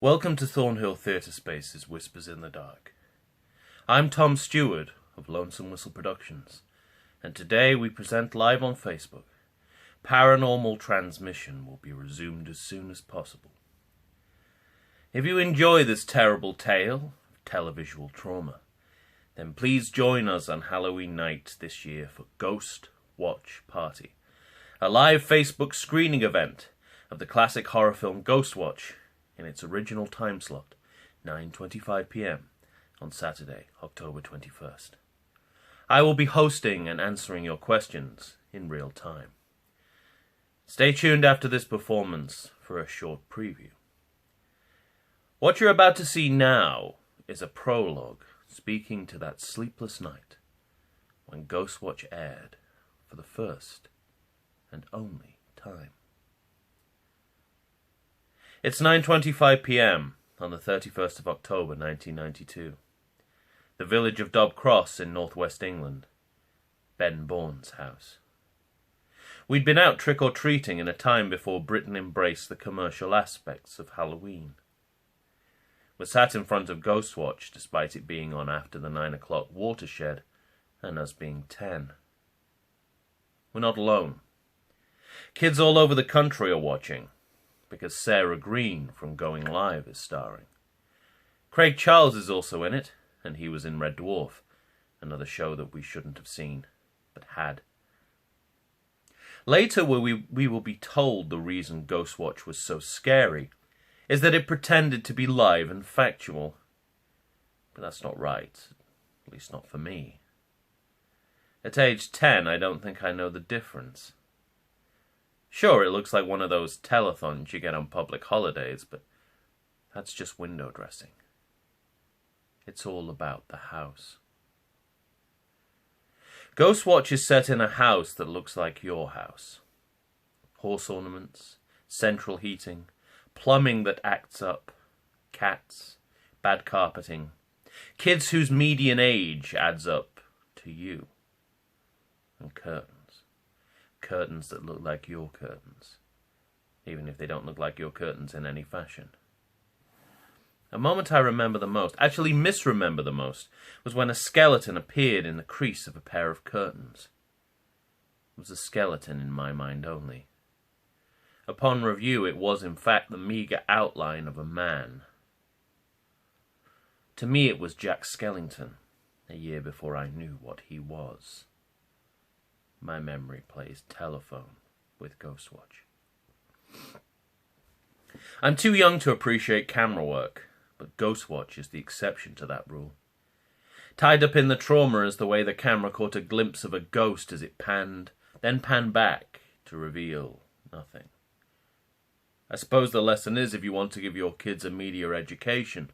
Welcome to Thornhill Theatre Space's Whispers in the Dark. I'm Tom Stewart of Lonesome Whistle Productions, and today we present live on Facebook. Paranormal transmission will be resumed as soon as possible. If you enjoy this terrible tale of televisual trauma, then please join us on Halloween night this year for Ghost Watch Party, a live Facebook screening event of the classic horror film Ghost Watch in its original time slot, 9:25 p.m. on Saturday, October 21st. I will be hosting and answering your questions in real time. Stay tuned after this performance for a short preview. What you're about to see now is a prologue speaking to that sleepless night when Ghost Watch aired for the first and only time. It's 9:25 p.m. on the 31st of October 1992. The village of Dobb Cross in northwest England. Ben Bourne's house. We'd been out trick-or-treating in a time before Britain embraced the commercial aspects of Halloween. We sat in front of Ghost Watch despite it being on after the 9 o'clock watershed and us being 10. We're not alone. Kids all over the country are watching, because Sarah Green from Going Live is starring. Craig Charles is also in it, and he was in Red Dwarf, another show that we shouldn't have seen, but had. Later, we will be told the reason Ghost Watch was so scary is that it pretended to be live and factual. But that's not right, at least not for me. At age 10, I don't think I know the difference. Sure, it looks like one of those telethons you get on public holidays, but that's just window dressing. It's all about the house. Ghost Watch is set in a house that looks like your house. Horse ornaments, central heating, plumbing that acts up, cats, bad carpeting, kids whose median age adds up to you, and curtains. Curtains that look like your curtains, even if they don't look like your curtains in any fashion. A moment I remember the most, actually misremember the most, was when a skeleton appeared in the crease of a pair of curtains. It was a skeleton in my mind only. Upon review, it was in fact the meagre outline of a man. To me, it was Jack Skellington, a year before I knew what he was. My memory plays telephone with Ghost Watch. I'm too young to appreciate camera work, but Ghost Watch is the exception to that rule. Tied up in the trauma is the way the camera caught a glimpse of a ghost as it panned, then panned back to reveal nothing. I suppose the lesson is, if you want to give your kids a media education,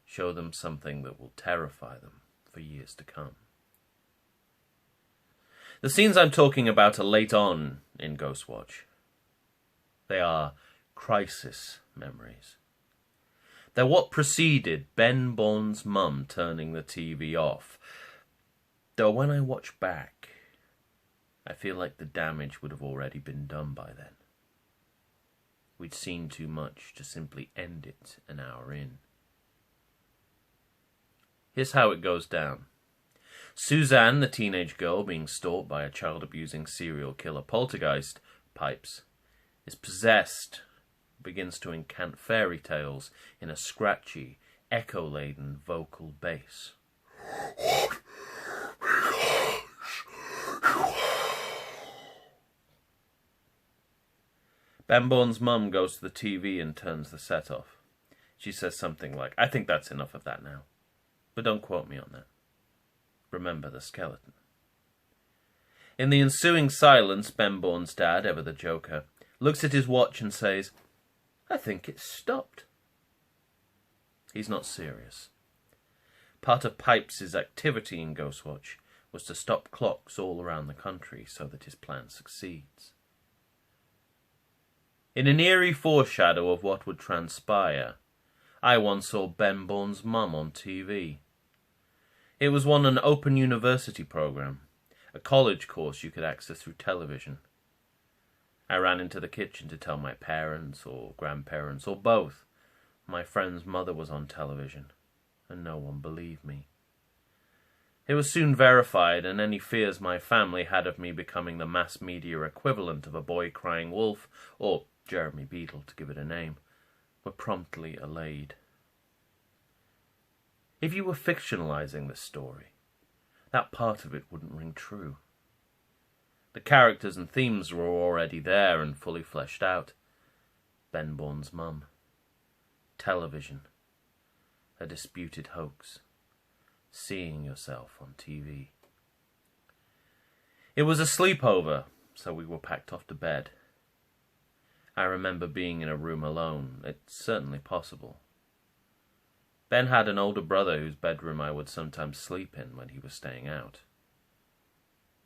show them something that will terrify them for years to come. The scenes I'm talking about are late on in Ghost Watch. They are crisis memories. They're what preceded Ben Bourne's mum turning the TV off. Though when I watch back, I feel like the damage would have already been done by then. We'd seen too much to simply end it an hour in. Here's how it goes down. Suzanne, the teenage girl being stalked by a child-abusing serial killer Poltergeist, Pipes, is possessed, begins to incant fairy tales in a scratchy, echo-laden vocal bass. Ben Bourne's mum goes to the TV and turns the set off. She says something like, "I think that's enough of that now. But don't quote me on that. Remember the skeleton." In the ensuing silence, Ben Bourne's dad, ever the Joker, looks at his watch and says, "I think it's stopped." He's not serious. Part of Pipes' activity in Ghost Watch was to stop clocks all around the country so that his plan succeeds. In an eerie foreshadow of what would transpire, I once saw Ben Bourne's mum on TV. It was an open university program, a college course you could access through television. I ran into the kitchen to tell my parents or grandparents or both my friend's mother was on television, and no one believed me. It was soon verified, and any fears my family had of me becoming the mass media equivalent of a boy crying wolf, or Jeremy Beadle to give it a name, were promptly allayed. If you were fictionalizing this story, that part of it wouldn't ring true. The characters and themes were already there and fully fleshed out. Ben Bourne's mum, television, a disputed hoax, seeing yourself on TV. It was a sleepover, so we were packed off to bed. I remember being in a room alone. It's certainly possible. Ben had an older brother whose bedroom I would sometimes sleep in when he was staying out.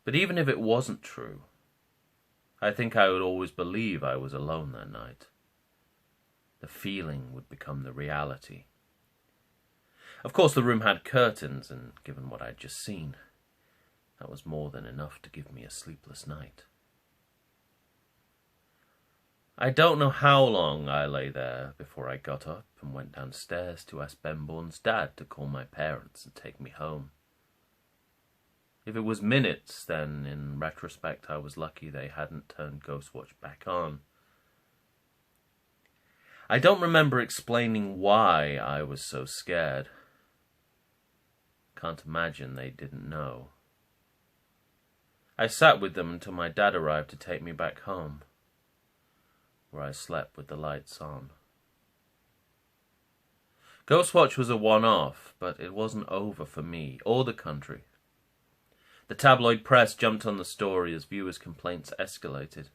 But even if it wasn't true, I think I would always believe I was alone that night. The feeling would become the reality. Of course, the room had curtains, and given what I'd just seen, that was more than enough to give me a sleepless night. I don't know how long I lay there before I got up and went downstairs to ask Ben Bourne's dad to call my parents and take me home. If it was minutes, then in retrospect I was lucky they hadn't turned Ghostwatch back on. I don't remember explaining why I was so scared. Can't imagine they didn't know. I sat with them until my dad arrived to take me back home, where I slept with the lights on. Ghostwatch was a one-off, but it wasn't over for me or the country. The tabloid press jumped on the story as viewers' complaints escalated.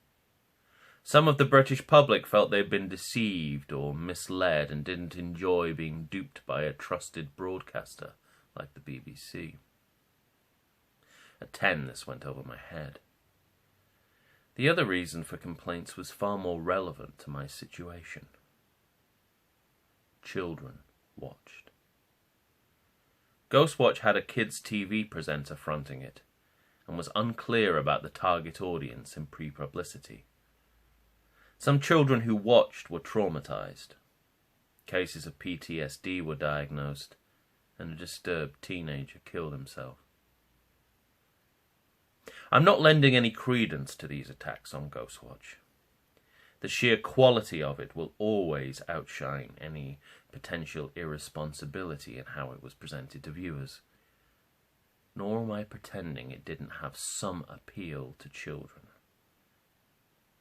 Some of the British public felt they'd been deceived or misled and didn't enjoy being duped by a trusted broadcaster like the BBC. At 10, this went over my head. The other reason for complaints was far more relevant to my situation. Children watched. Ghostwatch had a kids' TV presenter fronting it, and was unclear about the target audience in pre-publicity. Some children who watched were traumatized. Cases of PTSD were diagnosed, and a disturbed teenager killed himself. I'm not lending any credence to these attacks on Ghostwatch. The sheer quality of it will always outshine any potential irresponsibility in how it was presented to viewers. Nor am I pretending it didn't have some appeal to children.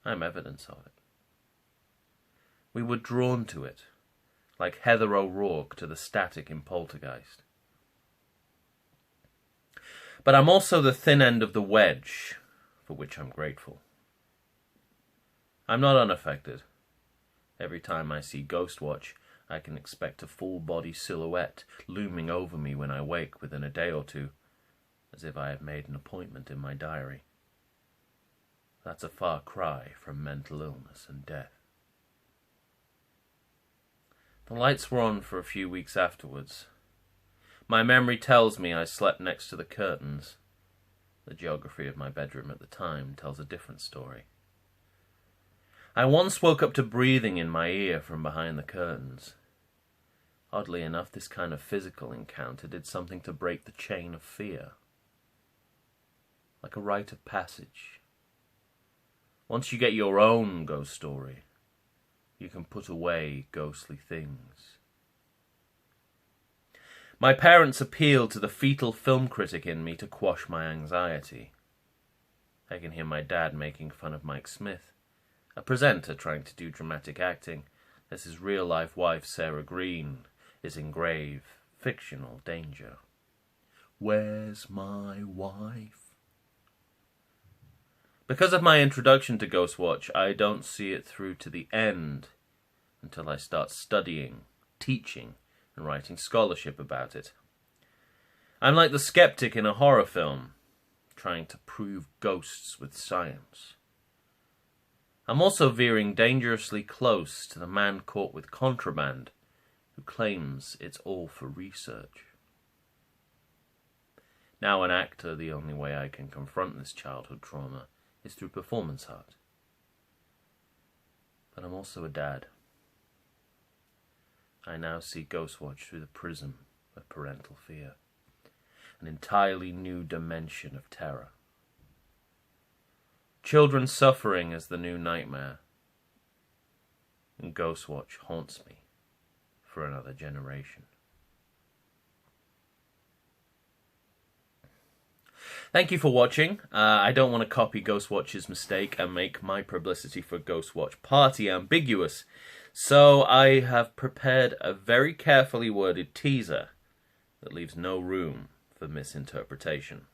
I'm evidence of it. We were drawn to it, like Heather O'Rourke to the static in Poltergeist. But I'm also the thin end of the wedge, for which I'm grateful. I'm not unaffected. Every time I see Ghostwatch, I can expect a full-body silhouette looming over me when I wake within a day or two, as if I had made an appointment in my diary. That's a far cry from mental illness and death. The lights were on for a few weeks afterwards. My memory tells me I slept next to the curtains. The geography of my bedroom at the time tells a different story. I once woke up to breathing in my ear from behind the curtains. Oddly enough, this kind of physical encounter did something to break the chain of fear. Like a rite of passage. Once you get your own ghost story, you can put away ghostly things. My parents appealed to the fetal film critic in me to quash my anxiety. I can hear my dad making fun of Mike Smith, a presenter trying to do dramatic acting, as his real-life wife Sarah Green is in grave, fictional danger. Where's my wife? Because of my introduction to Ghostwatch, I don't see it through to the end until I start studying, teaching, and writing scholarship about it. I'm like the skeptic in a horror film, trying to prove ghosts with science. I'm also veering dangerously close to the man caught with contraband who claims it's all for research. Now an actor, the only way I can confront this childhood trauma is through performance art. But I'm also a dad. I now see Ghostwatch through the prism of parental fear. An entirely new dimension of terror. Children suffering is the new nightmare. And Ghostwatch haunts me for another generation. Thank you for watching. I don't want to copy Ghostwatch's mistake and make my publicity for Ghostwatch Party ambiguous, so I have prepared a very carefully worded teaser that leaves no room for misinterpretation.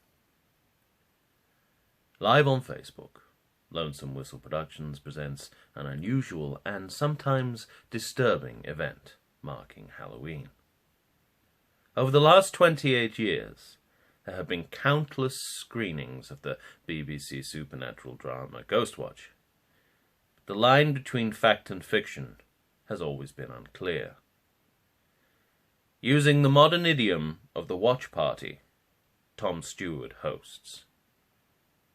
Live on Facebook, Lonesome Whistle Productions presents an unusual and sometimes disturbing event marking Halloween. Over the last 28 years, there have been countless screenings of the BBC supernatural drama Ghostwatch. The line between fact and fiction has always been unclear. Using the modern idiom of the watch party, Tom Stewart hosts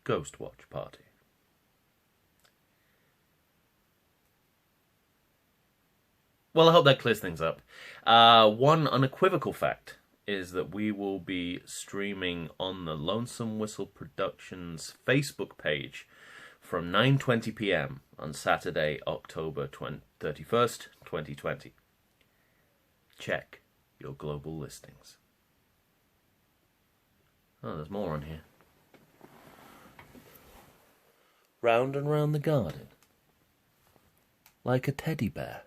Ghostwatch Party. Well, I hope that clears things up. One unequivocal fact is that we will be streaming on the Lonesome Whistle Productions Facebook page from 9:20 p.m. on Saturday, October 31st, 2020. Check your global listings. Oh, there's more on here. Round and round the garden, like a teddy bear.